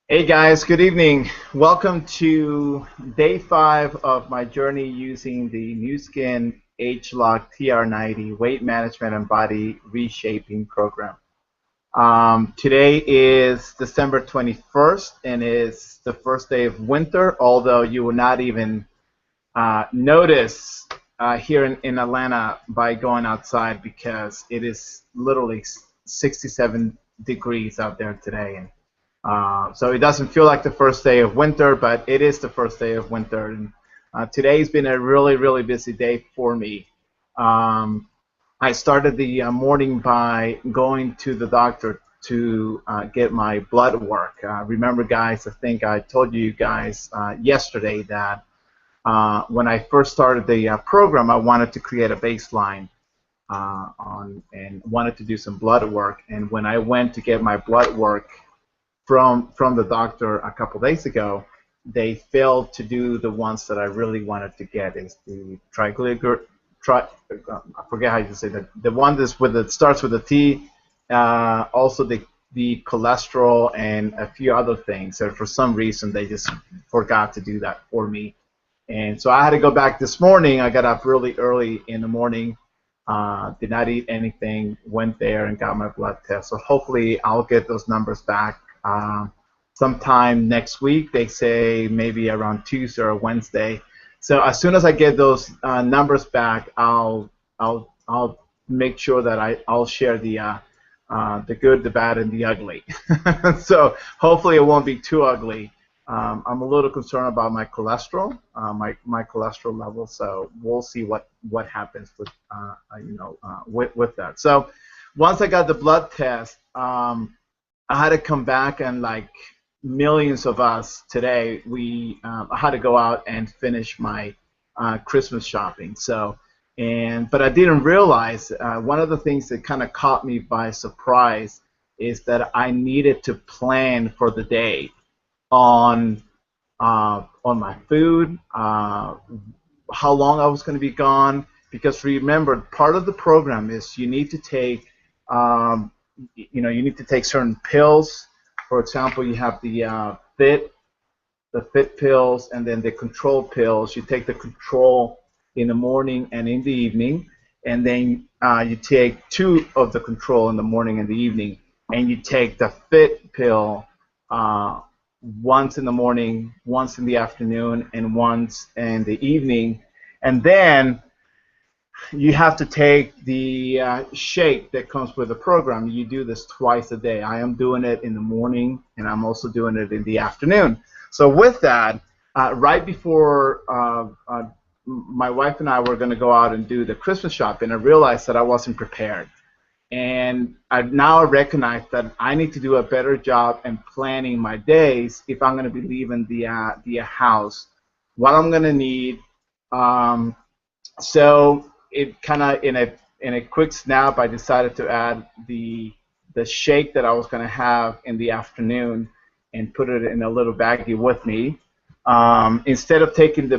Hey guys, good evening. Welcome to day 5 of my journey using the New Skin Age-Lock TR90 Weight Management and Body Reshaping Program. Today is December 21st and it's the first day of winter, although you will not even notice here in Atlanta by going outside because it is literally 67 degrees out there today. So it doesn't feel like the first day of winter, but it is the first day of winter. And today's been a really, really busy day for me. Um, I started the morning by going to the doctor to get my blood work. Remember, guys, I think I told you guys yesterday that when I first started the program, I wanted to create a baseline and wanted to do some blood work. And when I went to get my blood work from the doctor a couple days ago, they failed to do the ones that I really wanted to get. Is the I forget how you say that. The one that's with it starts with a T. Also the cholesterol and a few other things. And for some reason they just forgot to do that for me. And so I had to go back this morning. I got up really early in the morning. Did not eat anything. Went there and got my blood test. So hopefully I'll get those numbers back sometime next week. They say maybe around Tuesday or Wednesday. So as soon as I get those numbers back, I'll make sure that I'll share the good, the bad, and the ugly. So hopefully it won't be too ugly. I'm a little concerned about my cholesterol, my cholesterol level. So we'll see what happens with with that. So once I got the blood test, I had to come back, and like millions of us today, I had to go out and finish my Christmas shopping. But I didn't realize one of the things that kind of caught me by surprise is that I needed to plan for the day on my food, how long I was going to be gone. Because remember, part of the program is you need to take you need to take certain pills. For example, you have the fit pills, and then the control pills. You take the control in the morning and in the evening, and then you take 2 of the control in the morning and the evening, and you take the fit pill once in the morning, once in the afternoon, and once in the evening. And then you have to take the shake that comes with the program. You do this twice a day. I am doing it in the morning, and I'm also doing it in the afternoon. So with that, right before my wife and I were going to go out and do the Christmas shopping, I realized that I wasn't prepared. And I now recognize that I need to do a better job in planning my days if I'm going to be leaving the house, what I'm going to need. So it kind of in a quick snap, I decided to add the shake that I was going to have in the afternoon and put it in a little baggie with me. Instead of taking the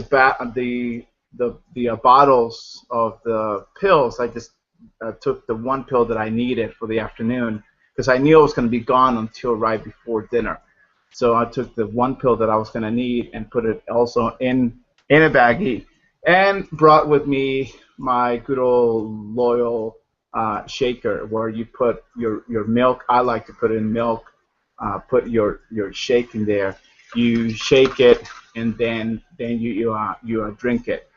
bottles of the pills, I just took the one pill that I needed for the afternoon because I knew I was going to be gone until right before dinner. So I took the one pill that I was going to need and put it also in a baggie, and brought with me my good old loyal shaker where you put your milk. I like to put in milk, put your shake in there. You shake it, and then you drink it.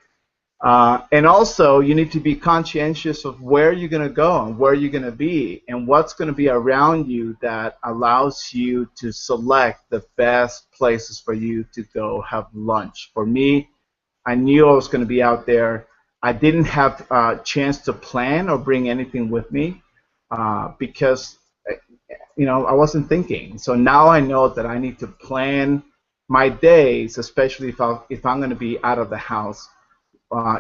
And also, you need to be conscientious of where you're going to go and where you're going to be and what's going to be around you that allows you to select the best places for you to go have lunch. For me, I knew I was going to be out there. I didn't have a chance to plan or bring anything with me because I wasn't thinking. So now I know that I need to plan my days, especially if I'm going to be out of the house.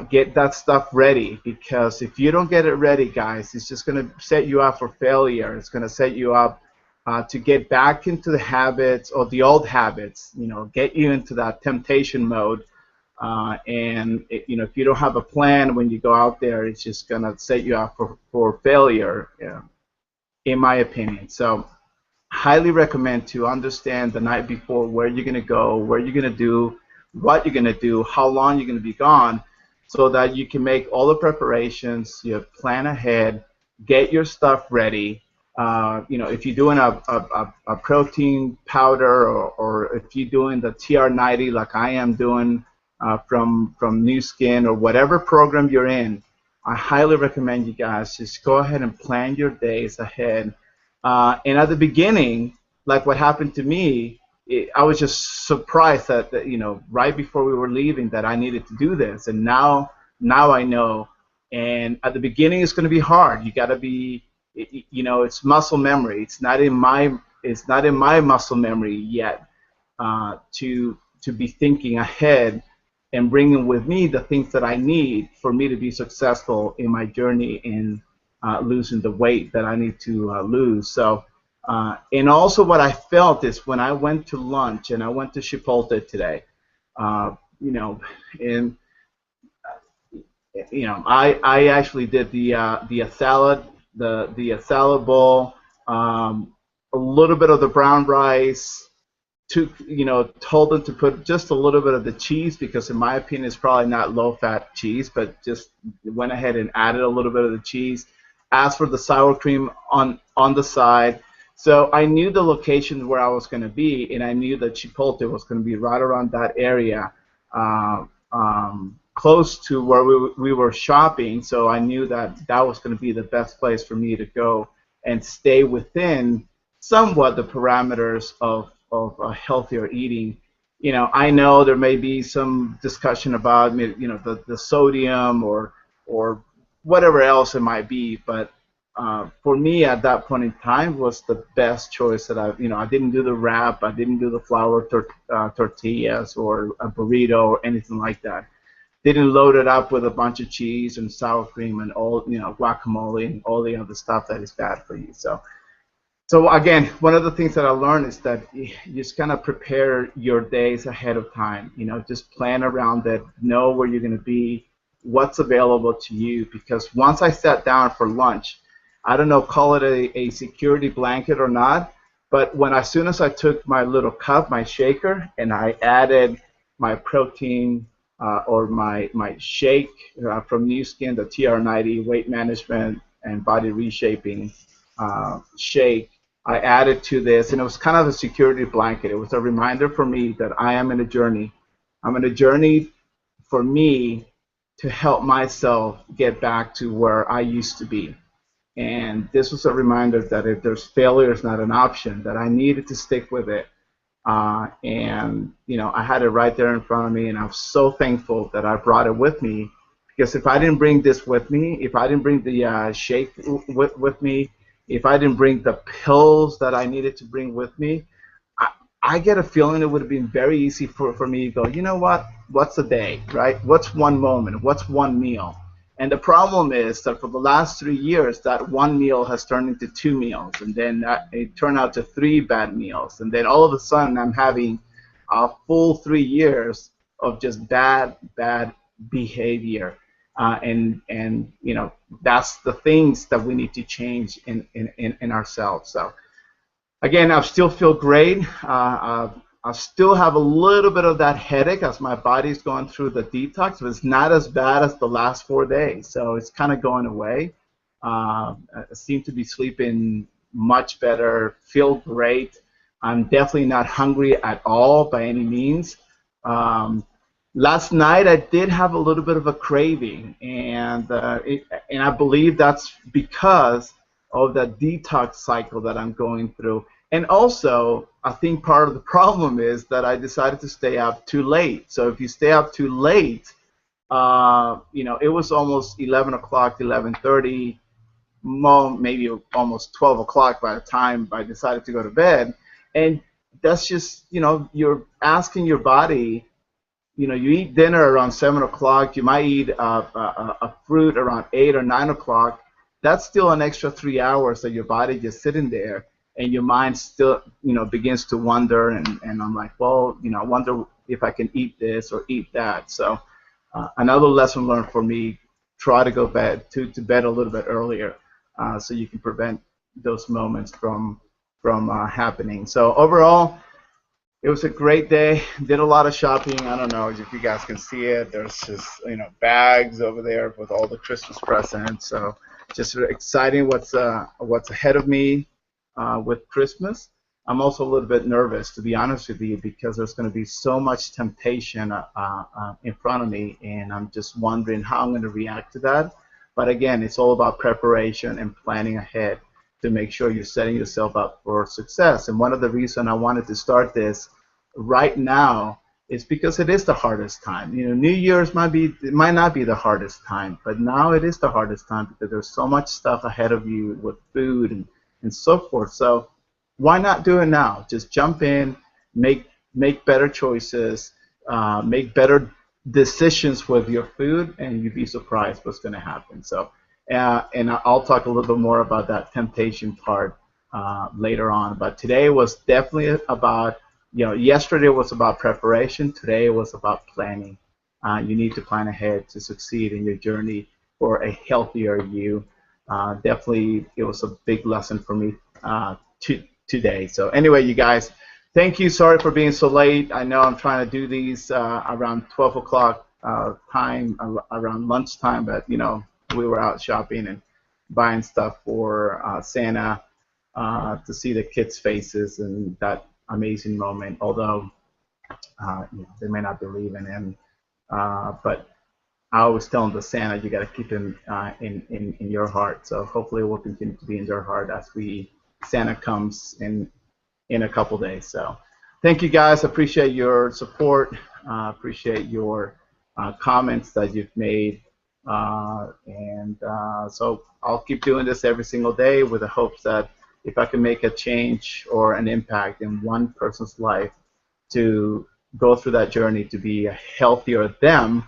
Get that stuff ready, because if you don't get it ready, guys, it's just going to set you up for failure. It's going to set you up to get back into the habits or the old habits, get you into that temptation mode. If you don't have a plan when you go out there, it's just going to set you up for failure, in my opinion. So highly recommend to understand the night before where you're going to go, where you're going to do, what you're going to do, how long you're going to be gone, so that you can make all the preparations, you plan ahead, get your stuff ready. If you're doing a protein powder, or if you're doing the TR90 like I am doing from New Skin, or whatever program you're in, I highly recommend you guys just go ahead and plan your days ahead. And at the beginning, like what happened to me, I was just surprised that right before we were leaving, that I needed to do this, and now I know. And at the beginning, it's going to be hard. You got to be, it's muscle memory. It's not in my muscle memory yet, to be thinking ahead and bringing with me the things that I need for me to be successful in my journey in losing the weight that I need to lose. So, and also what I felt is when I went to lunch, and I went to Chipotle today, uh, you know, and I actually did the salad, the salad bowl, a little bit of the brown rice. Told them to put just a little bit of the cheese, because in my opinion it's probably not low-fat cheese, but just went ahead and added a little bit of the cheese. Asked for the sour cream on the side. So I knew the location where I was going to be, and I knew that Chipotle was going to be right around that area, close to where we were shopping. So I knew that that was going to be the best place for me to go and stay within somewhat the parameters of healthier eating. I know there may be some discussion about the sodium or whatever else it might be, but for me at that point in time was the best choice that I didn't do the wrap, I didn't do the flour tortillas or a burrito or anything like that. Didn't load it up with a bunch of cheese and sour cream and all guacamole and all the other stuff that is bad for you. So again, one of the things that I learned is that you just kind of prepare your days ahead of time. Just plan around it, know where you're going to be, what's available to you. Because once I sat down for lunch, I don't know, call it a security blanket or not, but as soon as I took my little cup, my shaker, and I added my protein or my shake from New Skin, the TR90 weight management and body reshaping shake, I added to this, and it was kind of a security blanket. It was a reminder for me that I am in a journey. I'm in a journey for me to help myself get back to where I used to be. And this was a reminder that if there's failure is not an option, that I needed to stick with it. And I had it right there in front of me, and I'm so thankful that I brought it with me. Because if I didn't bring this with me, if I didn't bring the shake with me, if I didn't bring the pills that I needed to bring with me, I get a feeling it would have been very easy for me to go, you know what, what's a day, right? What's one moment? What's one meal? And the problem is that for the last 3 years, that one meal has turned into 2 meals, and then it turned out to 3 bad meals. And then all of a sudden, I'm having a full 3 years of just bad behavior. And that's the things that we need to change in ourselves. So again, I still feel great. I still have a little bit of that headache as my body's going through the detox, but it's not as bad as the last 4 days. So it's kind of going away. I seem to be sleeping much better, feel great. I'm definitely not hungry at all by any means. Last night I did have a little bit of a craving, and I believe that's because of the detox cycle that I'm going through. And also, I think part of the problem is that I decided to stay up too late. So if you stay up too late, it was almost 11 o'clock, 11:30, maybe almost 12 o'clock by the time I decided to go to bed. And that's just, you're asking your body. You eat dinner around 7 o'clock. You might eat a fruit around 8 or 9 o'clock. That's still an extra 3 hours that your body just sitting there, and your mind still, begins to wonder. And I'm like, well, I wonder if I can eat this or eat that. So another lesson learned for me: try to go to bed a little bit earlier, so you can prevent those moments from from happening. So overall, it was a great day. Did a lot of shopping. I don't know if you guys can see it. There's just bags over there with all the Christmas presents. So just exciting what's ahead of me with Christmas. I'm also a little bit nervous, to be honest with you, because there's going to be so much temptation in front of me, and I'm just wondering how I'm going to react to that. But again, it's all about preparation and planning ahead to make sure you're setting yourself up for success. And one of the reasons I wanted to start this right now is because it is the hardest time. New Year's might not be the hardest time, but now it is the hardest time because there's so much stuff ahead of you with food and so forth. So why not do it now? Just jump in, make better choices, make better decisions with your food, and you'd be surprised what's going to happen. So, and I'll talk a little bit more about that temptation part later on. But today was definitely about, yesterday was about preparation. Today was about planning. You need to plan ahead to succeed in your journey for a healthier you. Definitely, it was a big lesson for me today. So anyway, you guys, thank you. Sorry for being so late. I know I'm trying to do these around 12 o'clock time, around lunchtime, but we were out shopping and buying stuff for Santa to see the kids' faces and that amazing moment. Although they may not believe in him, but I always tell them to Santa, you got to keep him in your heart. So hopefully it will continue to be in your heart as Santa comes in a couple days. So thank you guys. Appreciate your support. Appreciate your comments that you've made. So I'll keep doing this every single day with the hopes that if I can make a change or an impact in one person's life to go through that journey to be a healthier them,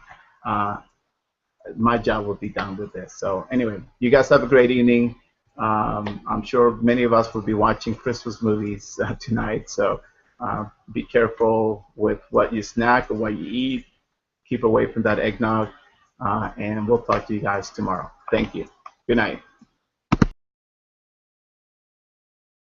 my job will be done with this. So anyway, you guys have a great evening. I'm sure many of us will be watching Christmas movies tonight, so be careful with what you snack or what you eat. Keep away from that eggnog, and we'll talk to you guys tomorrow. Thank you. Good night.